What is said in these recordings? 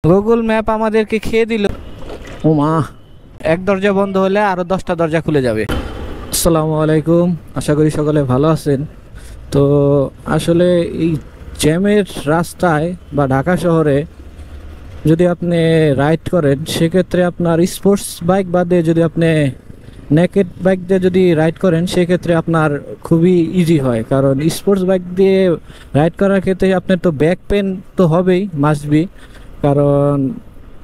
Google map আমাদেরকে খেয়ে দিল। ও মা, এক দরজা বন্ধ হলে আরো 10টা দরজা খুলে যাবে। আসসালামু আলাইকুম, আশা করি সকলে ভালো আছেন। তো আসলে এই জ্যামের রাস্তায় বা ঢাকা শহরে যদি আপনি রাইড করেন, সেক্ষেত্রে আপনার স্পোর্টস বাইক বাদে যদি আপনি নেকেড বাইক দিয়ে যদি রাইড করেন, সেক্ষেত্রে আপনার খুবই ইজি হয়। কারণ স্পোর্টস বাইক দিয়ে রাইড করার ক্ষেত্রে আপনার তো ব্যাক পেন তো হবেই, মাস্ট বি। কারণ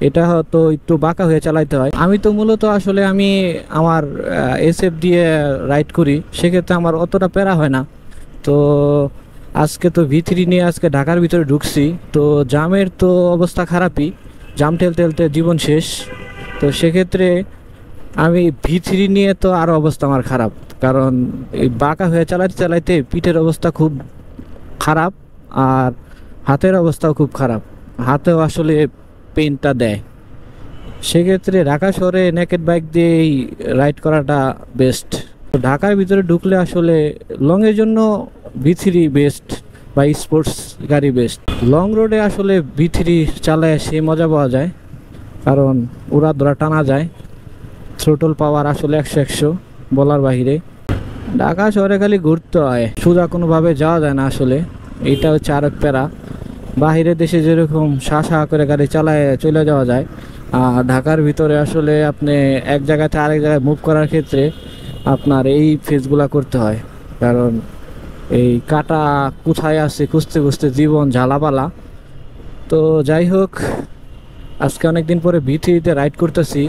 এটা হয়তো একটু বাঁকা হয়ে চালাইতে হয়। আমি তো মূলত আসলে আমি আমার এসএফ দিয়ে রাইড করি, সেক্ষেত্রে আমার অতটা প্যারা হয় না। তো আজকে তো V3 নিয়ে আজকে ঢাকার ভিতরে ঢুকছি। তো জামের তো অবস্থা খারাপই, জাম ঠেলতে ঠেলতে জীবন শেষ। তো সেক্ষেত্রে আমি V3 নিয়ে তো আরও অবস্থা আমার খারাপ। কারণ এই বাঁকা হয়ে চালাইতে চালাইতে পিঠের অবস্থা খুব খারাপ, আর হাতের অবস্থাও খুব খারাপ। হাতেও আসলে পেনটা দেয়। সেক্ষেত্রে ঢাকা শহরে নেকেড বাইক দিয়েই রাইড করাটা বেস্ট। তো ঢাকার ভিতরে ঢুকলে আসলে লংয়ের জন্য V3 বেস্ট বা স্পোর্টস গাড়ি বেস্ট। লং রোডে আসলে V3 চালায় সেই মজা পাওয়া যায়, কারণ উড়া ধরা টানা যায়। থ্রোটল পাওয়ার আসলে 100 বলার বাহিরে। ঢাকা শহরে খালি ঘুরতে হয়, সোজা কোনোভাবে যাওয়া যায় না আসলে। এইটা হচ্ছে আরেক প্যারা। বাহিরের দেশে যেরকম শাঁ করে গাড়ি চালায় চলে যাওয়া যায়, আর ঢাকার ভিতরে আসলে আপনি এক জায়গা থেকে আরেক জায়গায় মুভ করার ক্ষেত্রে আপনার এই ফেসগুলা করতে হয়। কারণ এই কাটা কোথায় আছে খুঁজতে খুঁজতে জীবন ঝালাপালা। তো যাই হোক, আজকে অনেক দিন পরে V3-তে রাইড করতেছি।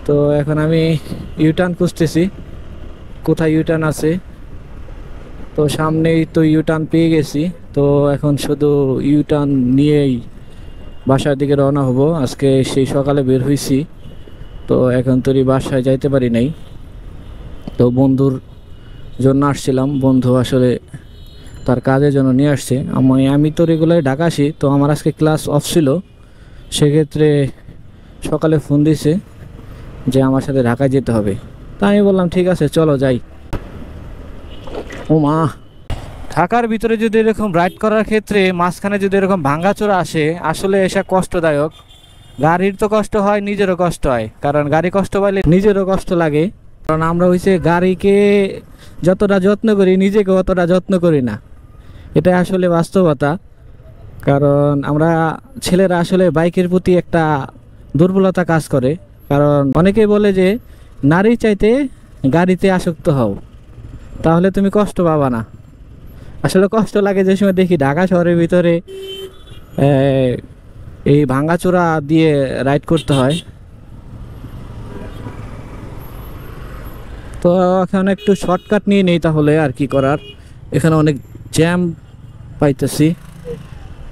তো এখন আমি ইউটার্ন খুঁজতেছি, কোথায় ইউটার্ন আছে। তো সামনেই তো ইউটার্ন পেয়ে গেছি। তো এখন শুধু ইউটার্ন নিয়েই বাসার দিকে রওনা হব। আজকে সেই সকালে বের হয়েছি, তো এখন তোরই বাসায় যাইতে পারি নাই। তো বন্ধুর জন্য আসছিলাম, বন্ধু আসলে তার কাজের জন্য নিয়ে আসছে। আমি তো রেগুলার ঢাকা আসি, তো আমার আজকে ক্লাস অফ ছিল। সেক্ষেত্রে সকালে ফোন দিছে যে আমার সাথে ঢাকায় যেতে হবে। তা আমি বললাম ঠিক আছে চলো যাই। ও মা, ঢাকার ভিতরে যদি এরকম রাইড করার ক্ষেত্রে মাঝখানে যদি এরকম ভাঙাচোরা আসে, আসলে এসা কষ্টদায়ক। গাড়ির তো কষ্ট হয়, নিজেরও কষ্ট হয়। কারণ গাড়ি কষ্ট পাইলে নিজেরও কষ্ট লাগে। কারণ আমরা হইছে গাড়িকে যতটা যত্ন করি, নিজেকে অতটা যত্ন করি না। এটা আসলে বাস্তবতা। কারণ আমরা ছেলেরা আসলে বাইকের প্রতি একটা দুর্বলতা কাজ করে। কারণ অনেকেই বলে যে নারীর চাইতে গাড়িতে আসক্ত হও, তাহলে তুমি কষ্ট পাবা না। আসলে কষ্ট লাগে যে সময় দেখি ঢাকা শহরের ভিতরে এই ভাঙাচোরা দিয়ে রাইড করতে হয়। তো এখন একটু শর্টকাট নিয়ে নেই, তাহলে আর কি করার। এখানে অনেক জ্যাম পাইতেছি,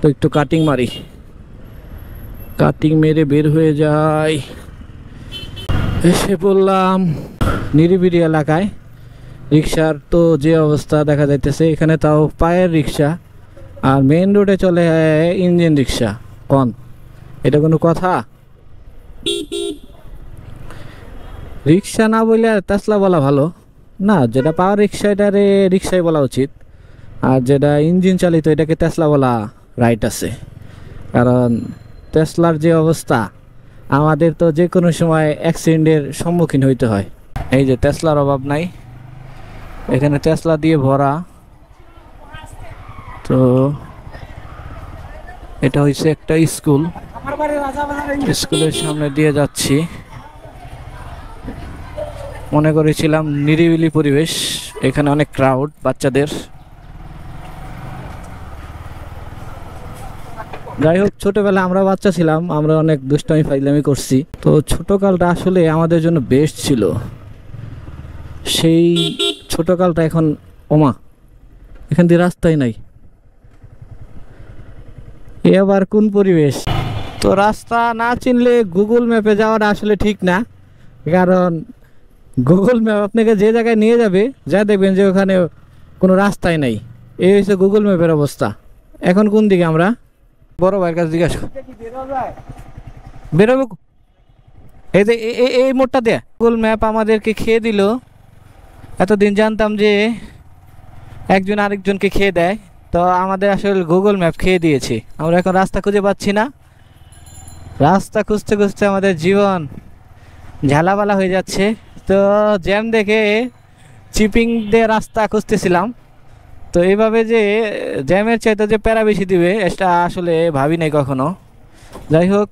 তো একটু কাটিং মারি, কাটিং মেরে বের হয়ে যাই। এসে বললাম নিরিবিলি এলাকায়। রিক্সার তো যে অবস্থা দেখা যাইতেছে, এখানে তাও পায়ের রিক্সা, আর মেইন রোডে চলে ইঞ্জিন রিক্সা। কন, এটা কোনো কথা? রিক্সা না বললে আর তেসলা বলা ভালো না। যেটা পাওয়ার রিক্সা এটারে রিক্সাই বলা উচিত, আর যেটা ইঞ্জিন চালিত এটাকে তেসলা বলা রাইট আছে। কারণ তেসলার যে অবস্থা, আমাদের তো যে কোনো সময় অ্যাক্সিডেন্টের সম্মুখীন হইতে হয়। এই যে তেসলার অভাব নাই, এখানে তেসলা দিয়ে ভরা। তো এটা হচ্ছে একটা স্কুল, স্কুলের সামনে দিয়ে যাচ্ছি। মনে করেছিলাম নিরিবিলি পরিবেশ, এখানে অনেক ক্রাউড বাচ্চাদের। যাই হোক, ছোটবেলা আমরা বাচ্চা ছিলাম, আমরা অনেক দুষ্টামি ফাইজলামি করছি। তো ছোটকালটা আসলে আমাদের জন্য বেস্ট ছিল। সেই ছোটকালটা এখন ওমা, এখান দিয়ে রাস্তাই নাই। এ আবার কোন পরিবেশ? তো রাস্তা না চিনলে গুগল ম্যাপে যাওয়াটা আসলে ঠিক না। কারণ গুগল ম্যাপ আপনাকে যে জায়গায় নিয়ে যাবে, যা দেখবেন যে ওখানে কোনো রাস্তাই নাই। এই হচ্ছে গুগল ম্যাপের অবস্থা। এখন কোন দিকে আমরা? বড় ভাইয়ের কাছে জিজ্ঞাসা বেরোবো। এই যে এই মোড়টা দিয়ে গুগল ম্যাপ আমাদেরকে খেয়ে দিল। এতদিন জানতাম যে একজন আরেকজনকে খেয়ে দেয়, তো আমাদের আসলে গুগল ম্যাপ খেয়ে দিয়েছে। আমরা এখন রাস্তা খুঁজে পাচ্ছি না। রাস্তা খুঁজতে খুঁজতে আমাদের জীবন ঝালাপালা হয়ে যাচ্ছে। তো জ্যাম দেখে চিপিং দিয়ে রাস্তা খুঁজতেছিলাম। তো এইভাবে যে জ্যামের চাইতে যে প্যারা বেশি দিবে এটা আসলে ভাবি নাই কখনো। যাই হোক,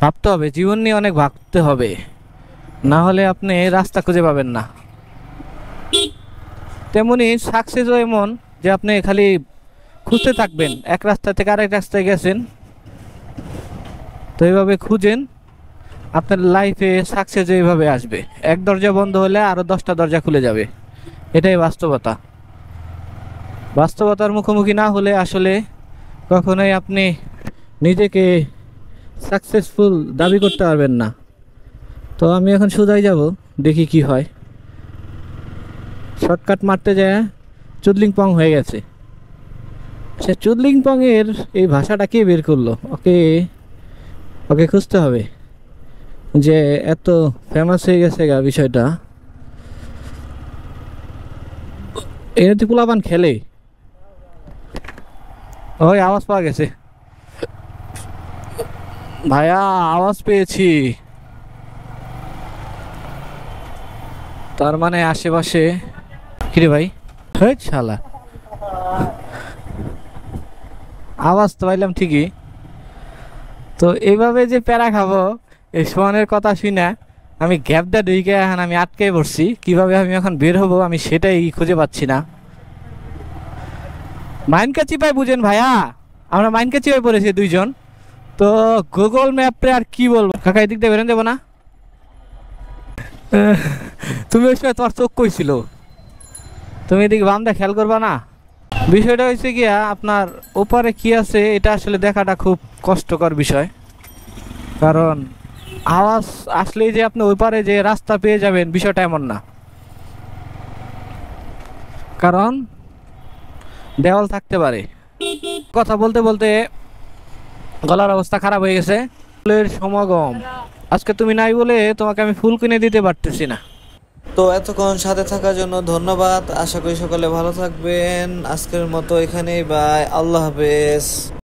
ভাবতে হবে, জীবন নিয়ে অনেক ভাবতে হবে, না হলে আপনি রাস্তা খুঁজে পাবেন না। তেমনি সাকসেসও এমন যে আপনি খালি খুঁজতে থাকবেন, এক রাস্তা থেকে আরেক রাস্তায় গেছেন, তো এইভাবে খুঁজেন, আপনার লাইফে সাকসেস এইভাবে আসবে। এক দরজা বন্ধ হলে আরও 10টা দরজা খুলে যাবে, এটাই বাস্তবতা। বাস্তবতার মুখোমুখি না হলে আসলে কখনোই আপনি নিজেকে সাকসেসফুল দাবি করতে পারবেন না। তো আমি এখন সোজাই যাব, দেখি কি হয়। শর্টকাট মারতে যায় চুদলিং পং হয়ে গেছে। সে চুদলিং পং এর এই ভাষাটা কে বের করলো? ওকে ওকে খুঁজতে হবে, যে এত ফেমাস হয়ে গেছে গা বিষয়টা। এনে তো পোলাপান খেলে। ওই আওয়াজ পাওয়া গেছে ভাইয়া, আওয়াজ পেয়েছি। তার মানে আশেপাশে কিরে ভাই? হেই শালা, আওয়াজ তো পাইলাম ঠিকই। তো এইভাবে যে প্যারা খাবো এই সোহানের কথা শুনে আমি গ্যাপ দা ঢুকে এখন আমি আটকে পড়ছি। কিভাবে আমি এখন বের হবো আমি সেটাই খুঁজে পাচ্ছি না। মাইনকা চিপাই বুঝেন ভাইয়া, আমরা মাইনকা চিপাই পড়েছি দুইজন। তো গুগল ম্যাপে আর কি বলবো, কাকা এদিক দিয়ে বেরোন যাবো না? তুমি ওই সময় তোমার চোখ কইছিল, তুমি এদিকে বাম দিয়ে খেয়াল করবা না? বিষয়টা হয়েছে গিয়া আপনার ওপারে কি আছে এটা আসলে দেখাটা খুব কষ্টকর বিষয়। কারণ আওয়াজ আসলেই যে আপনি ওই পারে যে রাস্তা পেয়ে যাবেন বিষয়টা এমন না। কারণ দেওয়াল থাকতে পারে। কথা বলতে বলতে গলার অবস্থা খারাপ হয়ে গেছে। ফুলের সমাগম, আজকে তুমি নাই বলে তোমাকে আমি ফুল কিনে দিতে পারতেছি না। তো এতক্ষণ সাথে থাকার জন্য ধন্যবাদ। আশা করি সকলে ভালো থাকবেন। আজকের মতো এখানেই বাই, আল্লাহ হাফেজ।